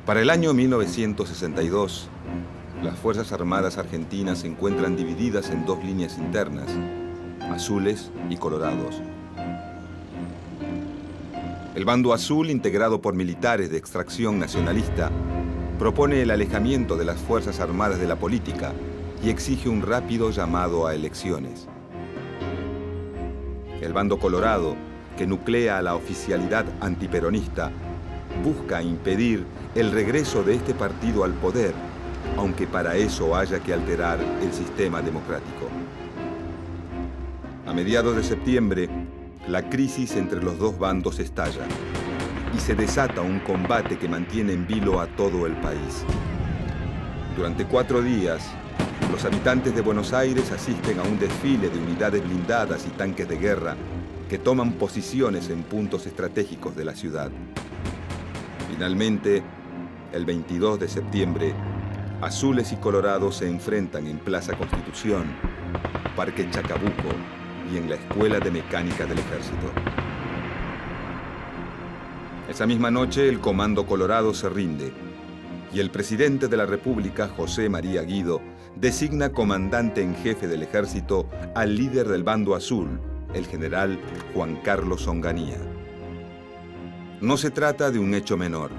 Para el año 1962, las Fuerzas Armadas argentinas se encuentran divididas en dos líneas internas, azules y colorados. El bando azul, integrado por militares de extracción nacionalista, propone el alejamiento de las Fuerzas Armadas de la política y exige un rápido llamado a elecciones. El bando colorado, que nuclea a la oficialidad antiperonista, busca impedir el regreso de este partido al poder, aunque para eso haya que alterar el sistema democrático. A mediados de septiembre, la crisis entre los dos bandos estalla y se desata un combate que mantiene en vilo a todo el país. Durante 4 días, los habitantes de Buenos Aires asisten a un desfile de unidades blindadas y tanques de guerra que toman posiciones en puntos estratégicos de la ciudad. Finalmente, el 22 de septiembre, azules y colorados se enfrentan en Plaza Constitución, Parque Chacabuco y en la Escuela de Mecánica del Ejército. Esa misma noche, el Comando Colorado se rinde y el presidente de la República, José María Guido, designa comandante en jefe del ejército al líder del bando azul, el general Juan Carlos Onganía. No se trata de un hecho menor.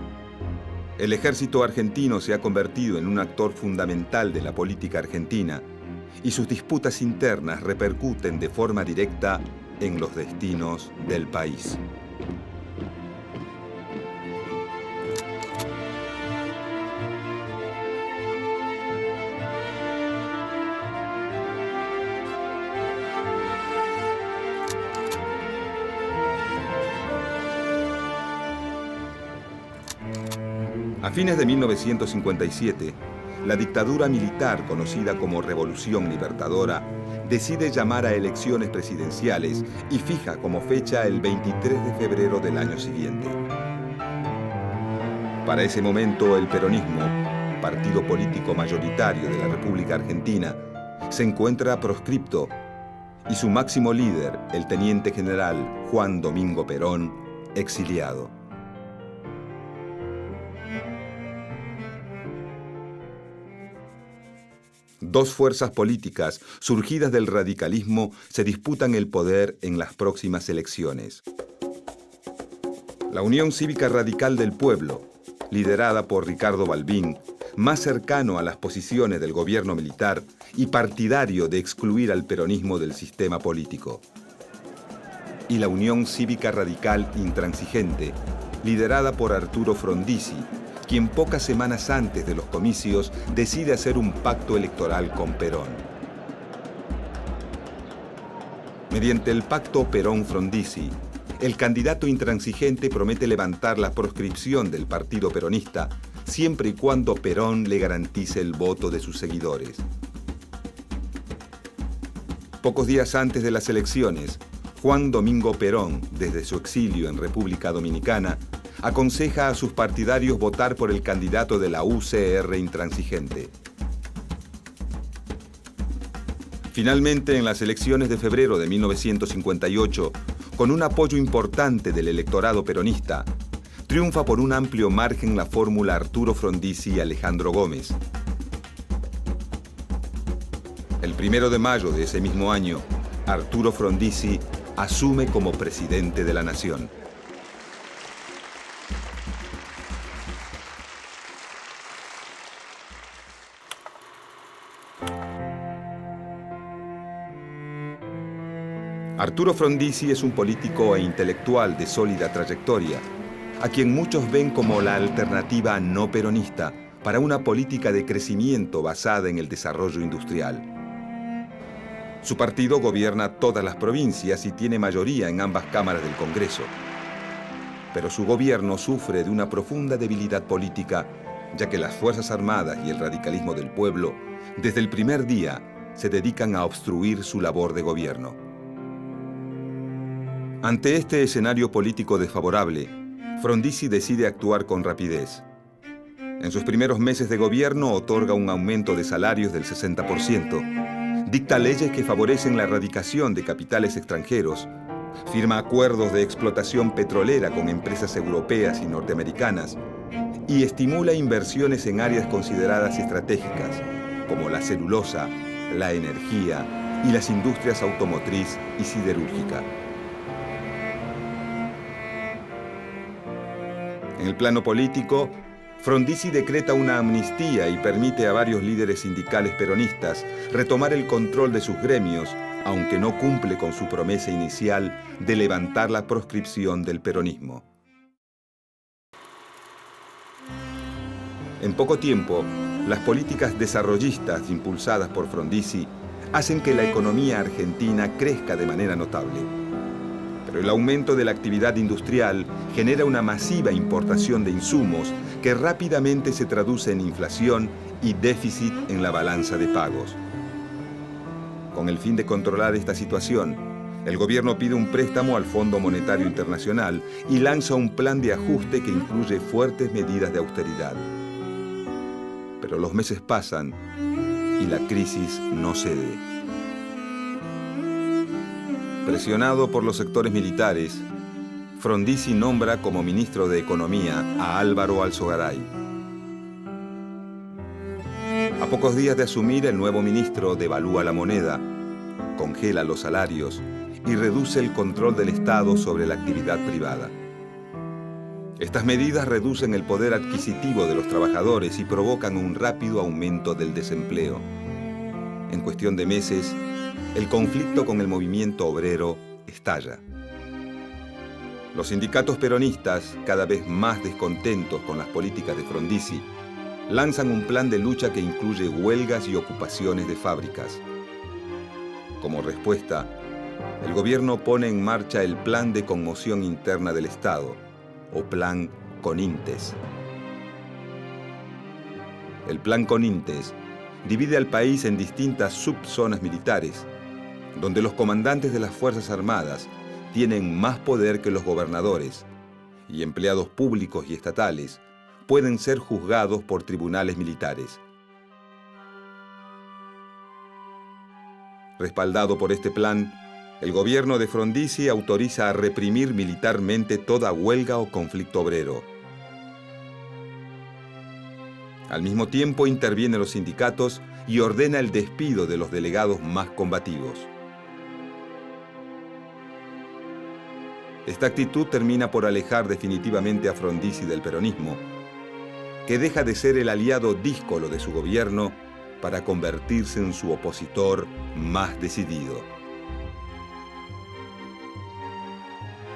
El ejército argentino se ha convertido en un actor fundamental de la política argentina y sus disputas internas repercuten de forma directa en los destinos del país. A fines de 1957, la dictadura militar, conocida como Revolución Libertadora, decide llamar a elecciones presidenciales y fija como fecha el 23 de febrero del año siguiente. Para ese momento, el peronismo, partido político mayoritario de la República Argentina, se encuentra proscripto y su máximo líder, el teniente general Juan Domingo Perón, exiliado. Dos fuerzas políticas surgidas del radicalismo se disputan el poder en las próximas elecciones. La Unión Cívica Radical del Pueblo, liderada por Ricardo Balbín, más cercano a las posiciones del gobierno militar y partidario de excluir al peronismo del sistema político. Y la Unión Cívica Radical Intransigente, liderada por Arturo Frondizi, quien pocas semanas antes de los comicios decide hacer un pacto electoral con Perón. Mediante el pacto Perón-Frondizi, el candidato intransigente promete levantar la proscripción del partido peronista siempre y cuando Perón le garantice el voto de sus seguidores. Pocos días antes de las elecciones, Juan Domingo Perón, desde su exilio en República Dominicana, aconseja a sus partidarios votar por el candidato de la UCR intransigente. Finalmente, en las elecciones de febrero de 1958, con un apoyo importante del electorado peronista, triunfa por un amplio margen la fórmula Arturo Frondizi y Alejandro Gómez. El 1 de mayo de ese mismo año, Arturo Frondizi asume como presidente de la nación. Arturo Frondizi es un político e intelectual de sólida trayectoria, a quien muchos ven como la alternativa no peronista para una política de crecimiento basada en el desarrollo industrial. Su partido gobierna todas las provincias y tiene mayoría en ambas cámaras del Congreso. Pero su gobierno sufre de una profunda debilidad política, ya que las Fuerzas Armadas y el radicalismo del pueblo, desde el primer día, se dedican a obstruir su labor de gobierno. Ante este escenario político desfavorable, Frondizi decide actuar con rapidez. En sus primeros meses de gobierno otorga un aumento de salarios del 60%, dicta leyes que favorecen la erradicación de capitales extranjeros, firma acuerdos de explotación petrolera con empresas europeas y norteamericanas y estimula inversiones en áreas consideradas estratégicas, como la celulosa, la energía y las industrias automotriz y siderúrgica. En el plano político, Frondizi decreta una amnistía y permite a varios líderes sindicales peronistas retomar el control de sus gremios, aunque no cumple con su promesa inicial de levantar la proscripción del peronismo. En poco tiempo, las políticas desarrollistas impulsadas por Frondizi hacen que la economía argentina crezca de manera notable. Pero el aumento de la actividad industrial genera una masiva importación de insumos que rápidamente se traduce en inflación y déficit en la balanza de pagos. Con el fin de controlar esta situación, el gobierno pide un préstamo al Fondo Monetario Internacional y lanza un plan de ajuste que incluye fuertes medidas de austeridad. Pero los meses pasan y la crisis no cede. Presionado por los sectores militares, Frondizi nombra como ministro de Economía a Álvaro Alzogaray. A pocos días de asumir, el nuevo ministro devalúa la moneda, congela los salarios y reduce el control del Estado sobre la actividad privada. Estas medidas reducen el poder adquisitivo de los trabajadores y provocan un rápido aumento del desempleo. En cuestión de meses, el conflicto con el movimiento obrero estalla. Los sindicatos peronistas, cada vez más descontentos con las políticas de Frondizi, lanzan un plan de lucha que incluye huelgas y ocupaciones de fábricas. Como respuesta, el gobierno pone en marcha el Plan de Conmoción Interna del Estado, o Plan Conintes. El Plan Conintes divide al país en distintas subzonas militares, donde los comandantes de las Fuerzas Armadas tienen más poder que los gobernadores, y empleados públicos y estatales pueden ser juzgados por tribunales militares. Respaldado por este plan, el gobierno de Frondizi autoriza a reprimir militarmente toda huelga o conflicto obrero. Al mismo tiempo interviene los sindicatos y ordena el despido de los delegados más combativos. Esta actitud termina por alejar definitivamente a Frondizi del peronismo, que deja de ser el aliado díscolo de su gobierno para convertirse en su opositor más decidido.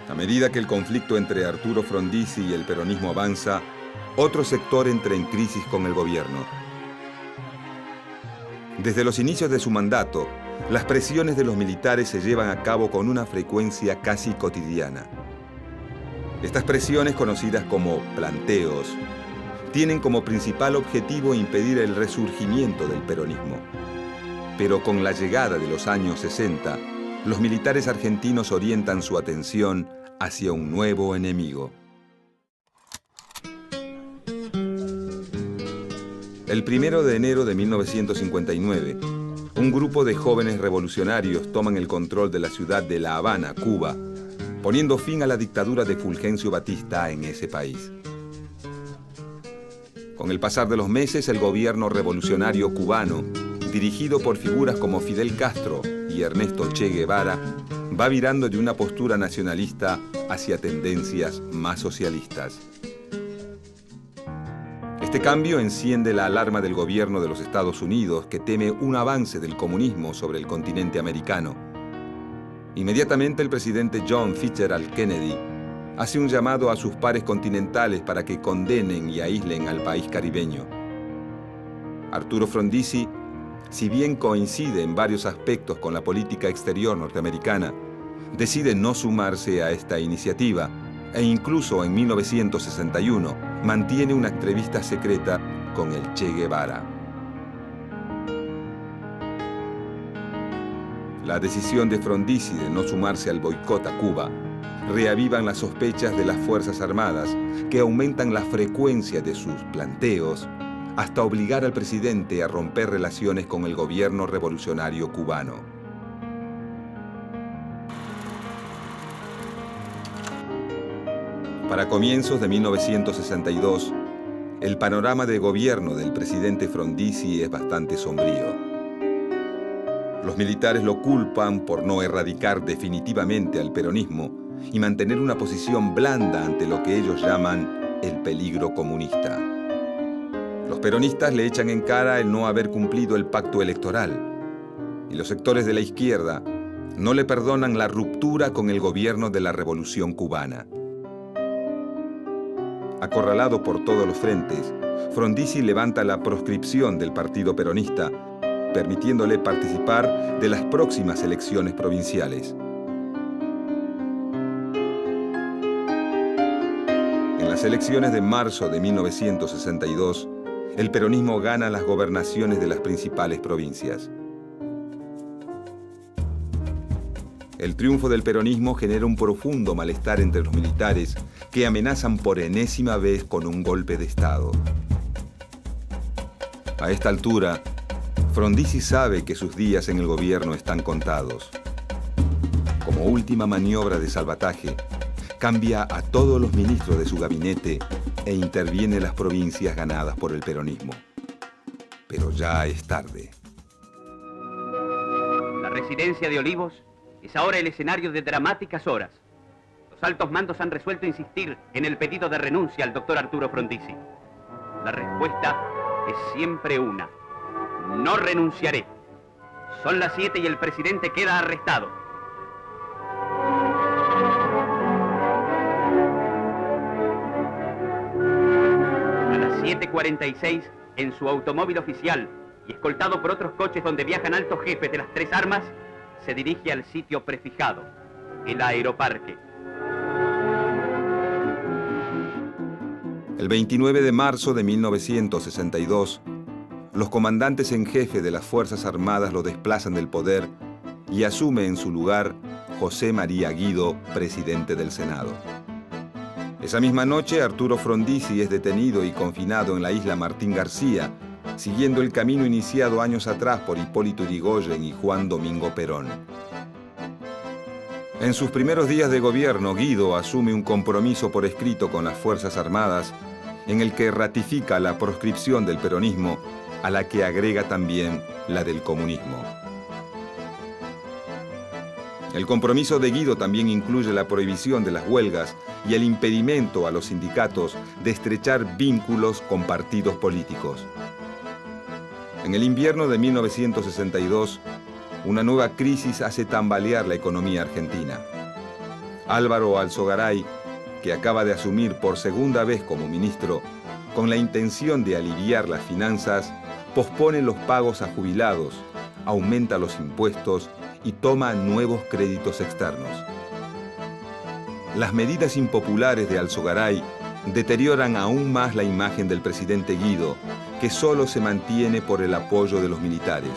A medida que el conflicto entre Arturo Frondizi y el peronismo avanza, otro sector entra en crisis con el gobierno. Desde los inicios de su mandato, las presiones de los militares se llevan a cabo con una frecuencia casi cotidiana. Estas presiones, conocidas como planteos, tienen como principal objetivo impedir el resurgimiento del peronismo. Pero con la llegada de los años 60, los militares argentinos orientan su atención hacia un nuevo enemigo. El 1 de enero de 1959, un grupo de jóvenes revolucionarios toman el control de la ciudad de La Habana, Cuba, poniendo fin a la dictadura de Fulgencio Batista en ese país. Con el pasar de los meses, el gobierno revolucionario cubano, dirigido por figuras como Fidel Castro y Ernesto Che Guevara, va virando de una postura nacionalista hacia tendencias más socialistas. Este cambio enciende la alarma del gobierno de los Estados Unidos, que teme un avance del comunismo sobre el continente americano. Inmediatamente el presidente John Fitzgerald Kennedy hace un llamado a sus pares continentales para que condenen y aíslen al país caribeño. Arturo Frondizi, si bien coincide en varios aspectos con la política exterior norteamericana, decide no sumarse a esta iniciativa e incluso en 1961 mantiene una entrevista secreta con el Che Guevara. La decisión de Frondizi de no sumarse al boicot a Cuba reavivan las sospechas de las Fuerzas Armadas, que aumentan la frecuencia de sus planteos hasta obligar al presidente a romper relaciones con el gobierno revolucionario cubano. Para comienzos de 1962, el panorama de gobierno del presidente Frondizi es bastante sombrío. Los militares lo culpan por no erradicar definitivamente al peronismo y mantener una posición blanda ante lo que ellos llaman el peligro comunista. Los peronistas le echan en cara el no haber cumplido el pacto electoral y los sectores de la izquierda no le perdonan la ruptura con el gobierno de la Revolución Cubana. Acorralado por todos los frentes, Frondizi levanta la proscripción del partido peronista, permitiéndole participar de las próximas elecciones provinciales. En las elecciones de marzo de 1962, el peronismo gana las gobernaciones de las principales provincias. El triunfo del peronismo genera un profundo malestar entre los militares que amenazan por enésima vez con un golpe de Estado. A esta altura, Frondizi sabe que sus días en el gobierno están contados. Como última maniobra de salvataje, cambia a todos los ministros de su gabinete e interviene en las provincias ganadas por el peronismo. Pero ya es tarde. La residencia de Olivos es ahora el escenario de dramáticas horas. Los altos mandos han resuelto insistir en el pedido de renuncia al doctor Arturo Frondizi. La respuesta es siempre una: no renunciaré. Son las 7 y el presidente queda arrestado. A las 7:46, en su automóvil oficial y escoltado por otros coches donde viajan altos jefes de las tres armas, se dirige al sitio prefijado, el Aeroparque. El 29 de marzo de 1962, los comandantes en jefe de las Fuerzas Armadas lo desplazan del poder y asume en su lugar José María Guido, presidente del Senado. Esa misma noche, Arturo Frondizi es detenido y confinado en la isla Martín García, siguiendo el camino iniciado años atrás por Hipólito Yrigoyen y Juan Domingo Perón. En sus primeros días de gobierno, Guido asume un compromiso por escrito con las Fuerzas Armadas en el que ratifica la proscripción del peronismo, a la que agrega también la del comunismo. El compromiso de Guido también incluye la prohibición de las huelgas y el impedimento a los sindicatos de estrechar vínculos con partidos políticos. En el invierno de 1962, una nueva crisis hace tambalear la economía argentina. Álvaro Alzogaray, que acaba de asumir por segunda vez como ministro, con la intención de aliviar las finanzas, pospone los pagos a jubilados, aumenta los impuestos y toma nuevos créditos externos. Las medidas impopulares de Alzogaray deterioran aún más la imagen del presidente Guido, que solo se mantiene por el apoyo de los militares.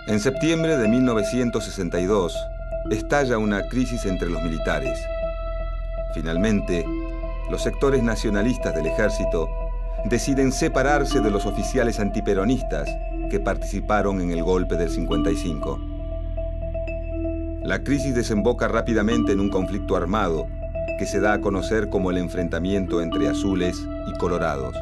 En septiembre de 1962, estalla una crisis entre los militares. Finalmente, los sectores nacionalistas del ejército deciden separarse de los oficiales antiperonistas que participaron en el golpe del 55. La crisis desemboca rápidamente en un conflicto armado que se da a conocer como el enfrentamiento entre azules y colorados.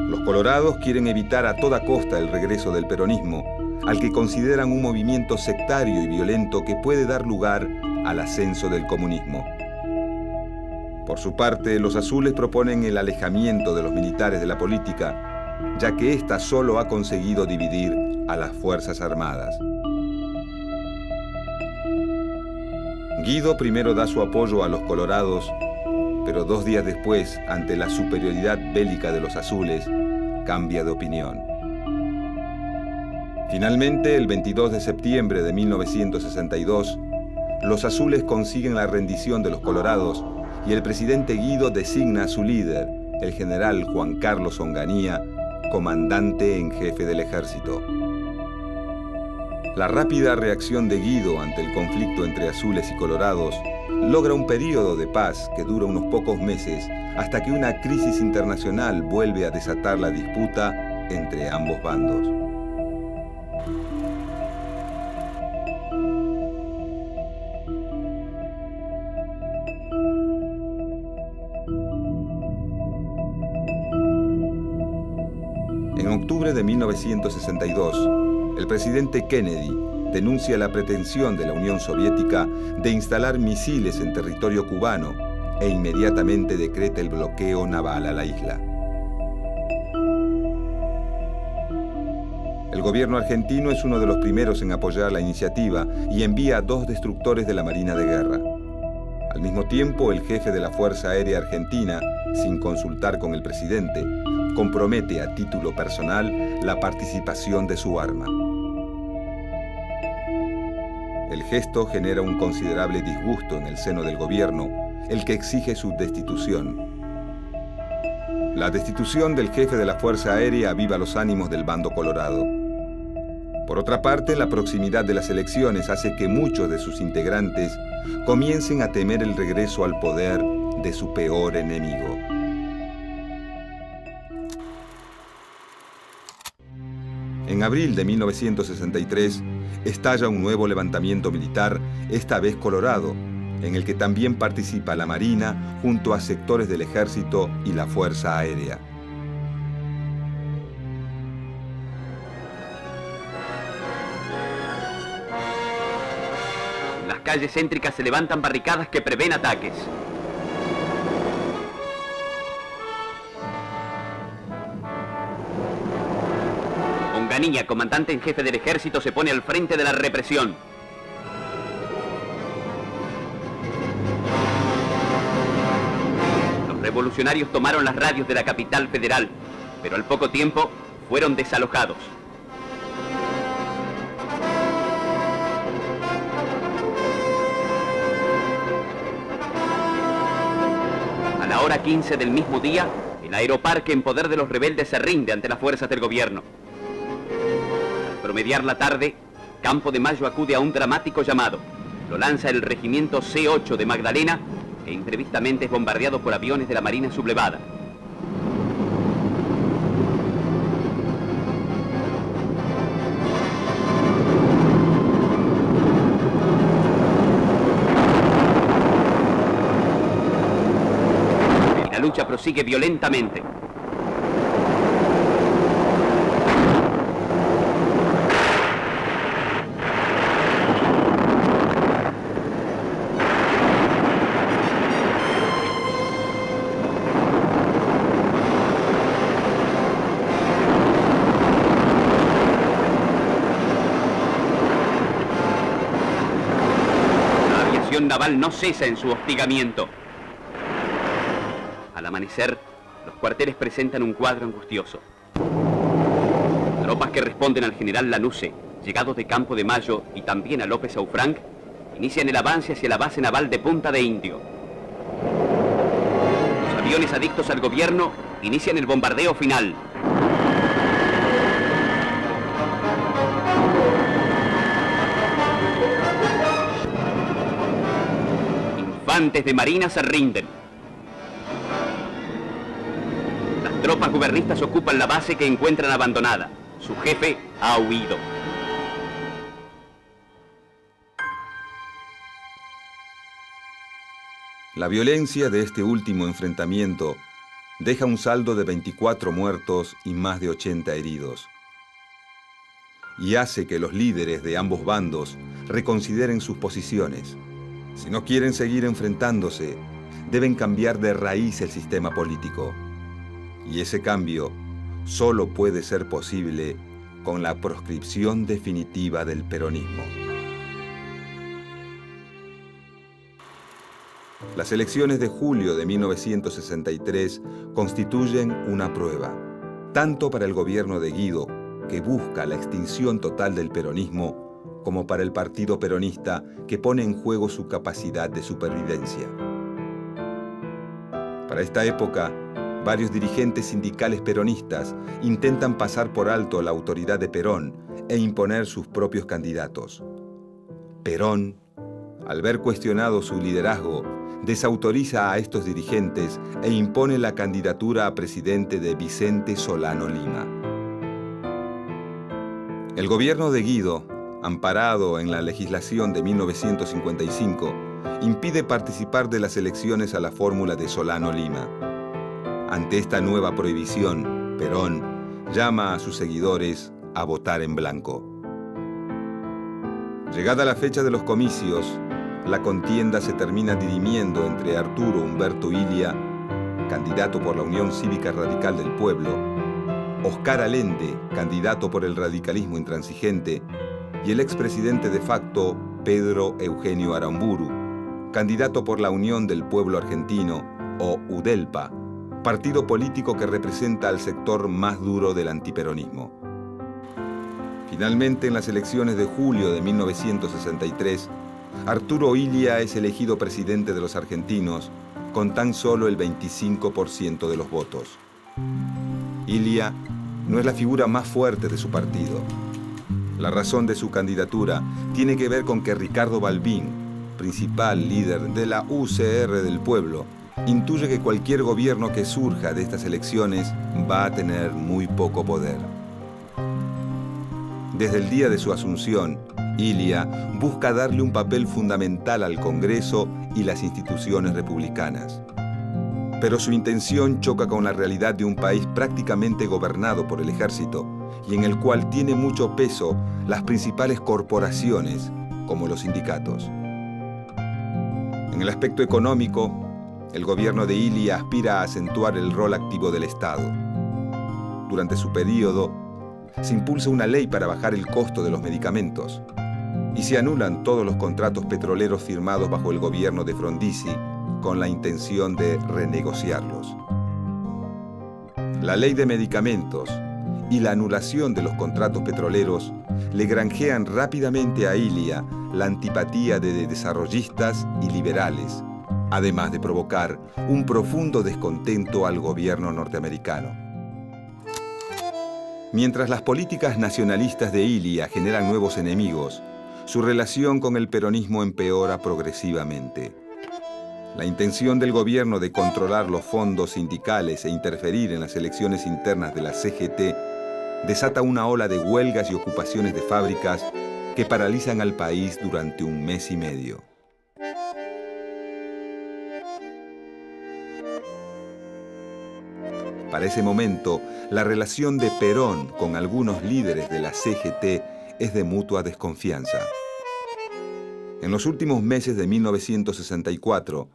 Los colorados quieren evitar a toda costa el regreso del peronismo, al que consideran un movimiento sectario y violento que puede dar lugar al ascenso del comunismo. Por su parte, los azules proponen el alejamiento de los militares de la política, ya que ésta solo ha conseguido dividir a las Fuerzas Armadas. Guido primero da su apoyo a los colorados, pero 2 días después, ante la superioridad bélica de los azules, cambia de opinión. Finalmente, el 22 de septiembre de 1962, los azules consiguen la rendición de los colorados y el presidente Guido designa a su líder, el general Juan Carlos Onganía, comandante en jefe del ejército. La rápida reacción de Guido ante el conflicto entre azules y colorados logra un período de paz que dura unos pocos meses hasta que una crisis internacional vuelve a desatar la disputa entre ambos bandos. En octubre de 1962, el presidente Kennedy denuncia la pretensión de la Unión Soviética de instalar misiles en territorio cubano e inmediatamente decreta el bloqueo naval a la isla. El gobierno argentino es uno de los primeros en apoyar la iniciativa y envía 2 destructores de la Marina de Guerra. Al mismo tiempo, el jefe de la Fuerza Aérea Argentina, sin consultar con el presidente, compromete a título personal la participación de su arma. El gesto genera un considerable disgusto en el seno del gobierno, el que exige su destitución. La destitución del jefe de la Fuerza Aérea aviva los ánimos del bando colorado. Por otra parte, la proximidad de las elecciones hace que muchos de sus integrantes comiencen a temer el regreso al poder de su peor enemigo. En abril de 1963, estalla un nuevo levantamiento militar, esta vez colorado, en el que también participa la Marina junto a sectores del Ejército y la Fuerza Aérea. En las calles céntricas se levantan barricadas que prevén ataques. Onganía, comandante en jefe del ejército, se pone al frente de la represión. Los revolucionarios tomaron las radios de la capital federal, pero al poco tiempo fueron desalojados. A la hora 15 del mismo día, el aeroparque en poder de los rebeldes se rinde ante las fuerzas del gobierno. Al promediar la tarde, Campo de Mayo acude a un dramático llamado. Lo lanza el regimiento C8 de Magdalena, que imprevistamente es bombardeado por aviones de la Marina sublevada. Y la lucha prosigue violentamente. Naval no cesa en su hostigamiento. Al amanecer, los cuarteles presentan un cuadro angustioso. Tropas que responden al general Lanusse, llegados de Campo de Mayo, y también a López Aufranc, inician el avance hacia la base naval de Punta de Indio. Los aviones adictos al gobierno inician el bombardeo final. Infantes de Marina se rinden. Las tropas gubernistas ocupan la base que encuentran abandonada. Su jefe ha huido. La violencia de este último enfrentamiento deja un saldo de 24 muertos y más de 80 heridos. Y hace que los líderes de ambos bandos reconsideren sus posiciones. Si no quieren seguir enfrentándose, deben cambiar de raíz el sistema político. Y ese cambio solo puede ser posible con la proscripción definitiva del peronismo. Las elecciones de julio de 1963 constituyen una prueba, tanto para el gobierno de Guido, que busca la extinción total del peronismo, como para el Partido Peronista, que pone en juego su capacidad de supervivencia. Para esta época, varios dirigentes sindicales peronistas intentan pasar por alto la autoridad de Perón e imponer sus propios candidatos. Perón, al ver cuestionado su liderazgo, desautoriza a estos dirigentes e impone la candidatura a presidente de Vicente Solano Lima. El gobierno de Guido, amparado en la legislación de 1955, impide participar de las elecciones a la fórmula de Solano Lima. Ante esta nueva prohibición, Perón llama a sus seguidores a votar en blanco. Llegada la fecha de los comicios, la contienda se termina dirimiendo entre Arturo Humberto Illia, candidato por la Unión Cívica Radical del Pueblo, Oscar Allende, candidato por el radicalismo intransigente, y el expresidente de facto Pedro Eugenio Aramburu, candidato por la Unión del Pueblo Argentino, o UDELPA, partido político que representa al sector más duro del antiperonismo. Finalmente, en las elecciones de julio de 1963, Arturo Illia es elegido presidente de los argentinos con tan solo el 25% de los votos. Illia no es la figura más fuerte de su partido. La razón de su candidatura tiene que ver con que Ricardo Balbín, principal líder de la UCR del Pueblo, intuye que cualquier gobierno que surja de estas elecciones va a tener muy poco poder. Desde el día de su asunción, Illia busca darle un papel fundamental al Congreso y las instituciones republicanas. Pero su intención choca con la realidad de un país prácticamente gobernado por el ejército y en el cual tiene mucho peso las principales corporaciones, como los sindicatos. En el aspecto económico, el gobierno de Illia aspira a acentuar el rol activo del Estado. Durante su periodo, se impulsa una ley para bajar el costo de los medicamentos y se anulan todos los contratos petroleros firmados bajo el gobierno de Frondizi con la intención de renegociarlos. La ley de medicamentos y la anulación de los contratos petroleros le granjean rápidamente a Illia la antipatía de desarrollistas y liberales, además de provocar un profundo descontento al gobierno norteamericano. Mientras las políticas nacionalistas de Illia generan nuevos enemigos, su relación con el peronismo empeora progresivamente. La intención del gobierno de controlar los fondos sindicales e interferir en las elecciones internas de la CGT desata una ola de huelgas y ocupaciones de fábricas que paralizan al país durante un mes y medio. Para ese momento, la relación de Perón con algunos líderes de la CGT es de mutua desconfianza. En los últimos meses de 1964,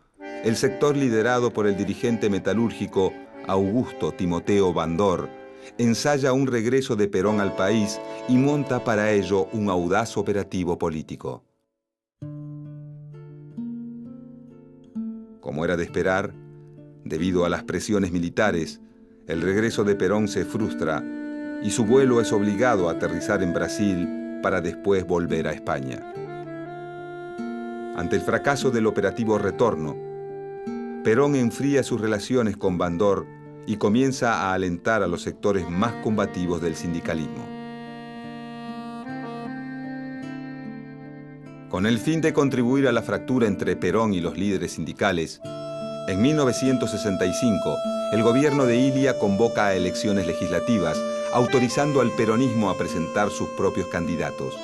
el sector liderado por el dirigente metalúrgico Augusto Timoteo Bandor ensaya un regreso de Perón al país y monta para ello un audaz operativo político. Como era de esperar, debido a las presiones militares, el regreso de Perón se frustra y su vuelo es obligado a aterrizar en Brasil para después volver a España. Ante el fracaso del operativo Retorno, Perón enfría sus relaciones con Bandor y comienza a alentar a los sectores más combativos del sindicalismo. Con el fin de contribuir a la fractura entre Perón y los líderes sindicales, en 1965, el gobierno de Illia convoca a elecciones legislativas, autorizando al peronismo a presentar sus propios candidatos.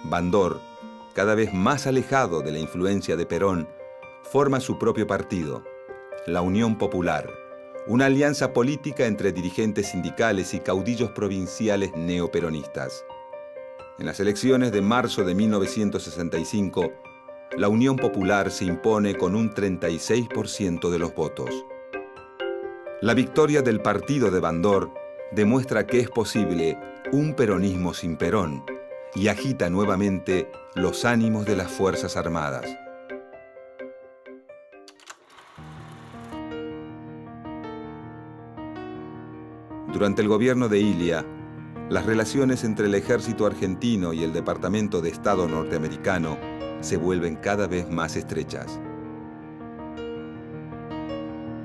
Bandor, cada vez más alejado de la influencia de Perón, forma su propio partido, la Unión Popular, una alianza política entre dirigentes sindicales y caudillos provinciales neoperonistas. En las elecciones de marzo de 1965, la Unión Popular se impone con un 36% de los votos. La victoria del partido de Bandor demuestra que es posible un peronismo sin Perón y agita nuevamente los ánimos de las Fuerzas Armadas. Durante el gobierno de Illia, las relaciones entre el ejército argentino y el Departamento de Estado norteamericano se vuelven cada vez más estrechas.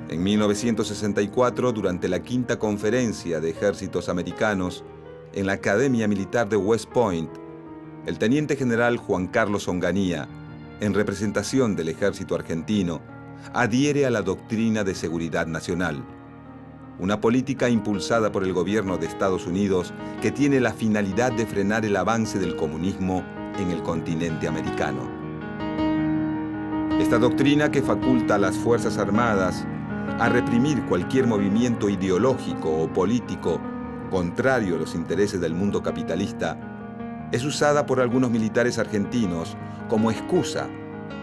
En 1964, durante la quinta conferencia de ejércitos americanos en la Academia Militar de West Point, el teniente general Juan Carlos Onganía, en representación del ejército argentino, adhiere a la doctrina de seguridad nacional, una política impulsada por el gobierno de Estados Unidos que tiene la finalidad de frenar el avance del comunismo en el continente americano. Esta doctrina, que faculta a las Fuerzas Armadas a reprimir cualquier movimiento ideológico o político contrario a los intereses del mundo capitalista, es usada por algunos militares argentinos como excusa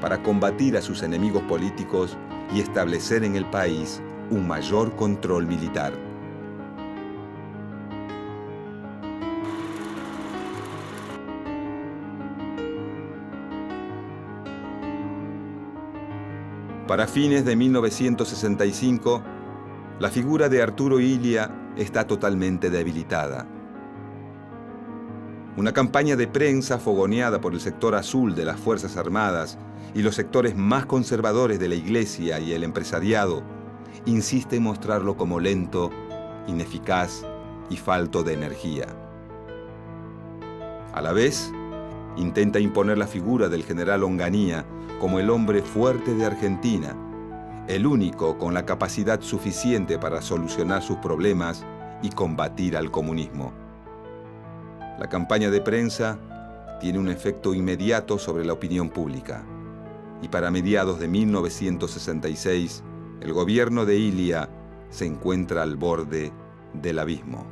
para combatir a sus enemigos políticos y establecer en el país un mayor control militar. Para fines de 1965, la figura de Arturo Illia está totalmente debilitada. Una campaña de prensa fogoneada por el sector azul de las Fuerzas Armadas y los sectores más conservadores de la Iglesia y el empresariado insiste en mostrarlo como lento, ineficaz y falto de energía. A la vez, intenta imponer la figura del general Onganía como el hombre fuerte de Argentina, el único con la capacidad suficiente para solucionar sus problemas y combatir al comunismo. La campaña de prensa tiene un efecto inmediato sobre la opinión pública, y para mediados de 1966, el gobierno de Illia se encuentra al borde del abismo.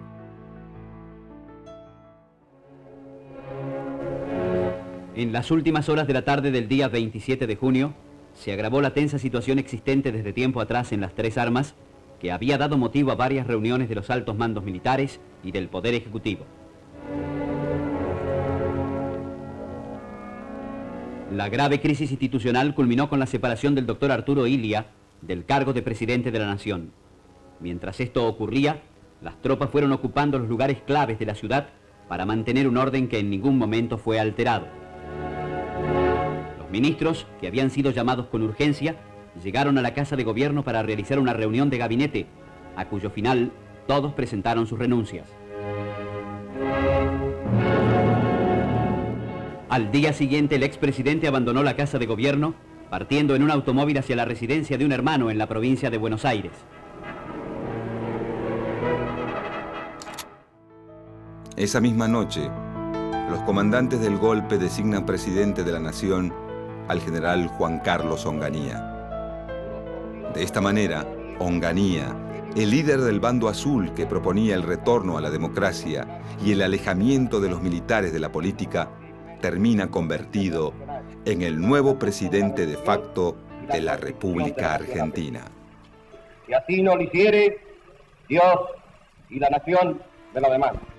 En las últimas horas de la tarde del día 27 de junio, se agravó la tensa situación existente desde tiempo atrás en las Tres Armas, que había dado motivo a varias reuniones de los altos mandos militares y del Poder Ejecutivo. La grave crisis institucional culminó con la separación del doctor Arturo Illia del cargo de presidente de la Nación. Mientras esto ocurría, las tropas fueron ocupando los lugares claves de la ciudad para mantener un orden que en ningún momento fue alterado. Los ministros, que habían sido llamados con urgencia, llegaron a la Casa de Gobierno para realizar una reunión de gabinete, a cuyo final todos presentaron sus renuncias. Al día siguiente, el expresidente abandonó la Casa de Gobierno, partiendo en un automóvil hacia la residencia de un hermano en la provincia de Buenos Aires. Esa misma noche, los comandantes del golpe designan presidente de la Nación al general Juan Carlos Onganía. De esta manera, Onganía, el líder del bando azul que proponía el retorno a la democracia y el alejamiento de los militares de la política, termina convertido en el nuevo presidente de facto de la República Argentina. Si así no lo hiciere, Dios y la nación me lo demandan.